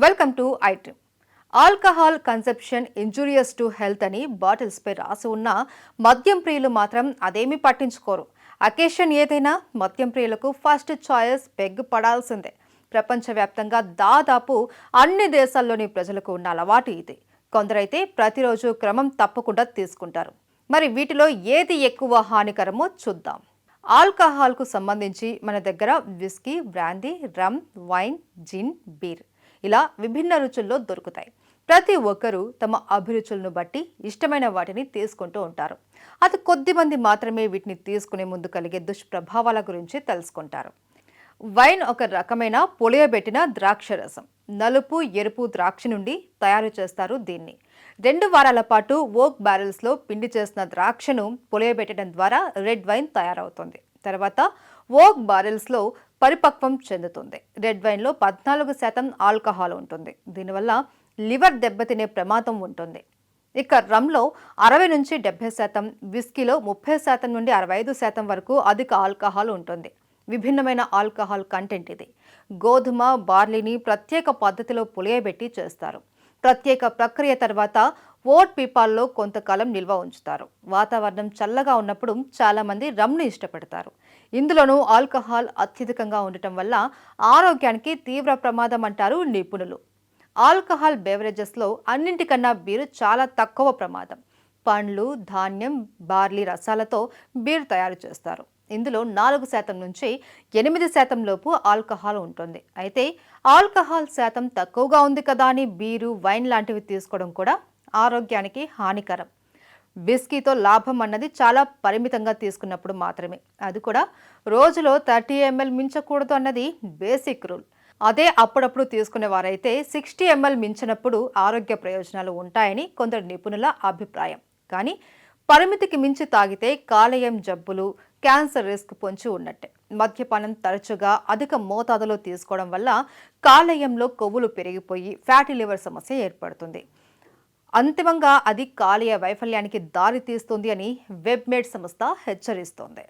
Welcome to iDream. Alcohol consumption injurious to health అని bottles పై రాసి ఉన్న మద్యం ప్రియులు మాత్రం అదేమీ పట్టించుకోరు. అకేషన్ ఏదైనా మద్యం ప్రియులకు ఫస్ట్ చాయిస్ పెగ్ పడాల్సిందే. ప్రపంచవ్యాప్తంగా దాదాపు అన్ని దేశాల్లోని ప్రజలకు ఉన్న అలవాటు ఇది. కొందరైతే ప్రతిరోజు క్రమం తప్పకుండా తీసుకుంటారు. మరి వీటిలో ఏది ఎక్కువ హానికరమో చూద్దాం. ఆల్కహాల్కు సంబంధించి మన దగ్గర విస్కీ, బ్రాందీ, రమ్, వైన్, జిన్, బీర్ ఇలా విభిన్న రుచుల్లో దొరుకుతాయి. ప్రతి ఒక్కరూ తమ అభిరుచులను బట్టి ఇష్టమైన వాటిని తీసుకుంటూ ఉంటారు. అది కొద్ది మంది మాత్రమే వీటిని తీసుకునే ముందు కలిగే దుష్ప్రభావాల గురించి తెలుసుకుంటారు. వైన్ ఒక రకమైన పులియబెట్టిన ద్రాక్ష రసం. నలుపు, ఎరుపు ద్రాక్ష నుండి తయారు చేస్తారు దీన్ని. 2 వారాల పాటు ఓక్ బ్యారెల్స్లో పిండి చేసిన ద్రాక్షను పులియబెట్టడం ద్వారా రెడ్ వైన్ తయారవుతుంది. తర్వాత ఓక్ బారెల్స్లో పరిపక్వం చెందుతుంది. రెడ్ వైన్లో 14% ఆల్కహాల్ ఉంటుంది. దీనివల్ల లివర్ దెబ్బతినే ప్రమాదం ఉంటుంది. ఇక రమ్లో 60 నుంచి 70%, విస్కీలో 30% నుండి 65% వరకు అధిక ఆల్కహాల్ ఉంటుంది. విభిన్నమైన ఆల్కహాల్ కంటెంట్ ఇది. గోధుమ, బార్లీని ప్రత్యేక పద్ధతిలో పులియబెట్టి చేస్తారు. ప్రత్యేక ప్రక్రియ తర్వాత ఓట్ పీపాల్లో కొంతకాలం నిల్వ ఉంచుతారు. వాతావరణం చల్లగా ఉన్నప్పుడు చాలామంది రమ్ను ఇష్టపడతారు. ఇందులోనూ ఆల్కహాల్ అత్యధికంగా ఉండటం వల్ల ఆరోగ్యానికి తీవ్ర ప్రమాదం అంటారు నిపుణులు. ఆల్కహాల్ బెవరేజెస్లో అన్నింటికన్నా బీరు చాలా తక్కువ ప్రమాదం. పండ్లు, ధాన్యం, బార్లీ రసాలతో బీర్ తయారు చేస్తారు. ఇందులో 4% నుంచి 8% లోపు ఆల్కహాల్ ఉంటుంది. అయితే ఆల్కహాల్ శాతం తక్కువగా ఉంది కదా అని బీరు, వైన్ లాంటివి తీసుకోవడం కూడా ఆరోగ్యానికి హానికరం. విస్కీతో లాభం అన్నది చాలా పరిమితంగా తీసుకున్నప్పుడు మాత్రమే. అది కూడా రోజులో 30 ml మించకూడదు అన్నది బేసిక్ రూల్. అదే అప్పుడప్పుడు తీసుకునేవారైతే 60 ml మించినప్పుడు ఆరోగ్య ప్రయోజనాలు ఉంటాయని కొందరు నిపుణుల అభిప్రాయం. కానీ పరిమితికి మించి తాగితే కాలేయం జబ్బులు, క్యాన్సర్ రిస్క్ పొంచి ఉన్నట్టే. మద్యపానం తరచుగా అధిక మోతాదులో తీసుకోవడం వల్ల కాలేయంలో కొవ్వులు పెరిగిపోయి ఫ్యాటీ లివర్ సమస్య ఏర్పడుతుంది. అంతిమంగా అది కాలేయ వైఫల్యానికి దారి తీస్తుంది అని వెబ్మేడ్ సంస్థ హెచ్చరిస్తోంది.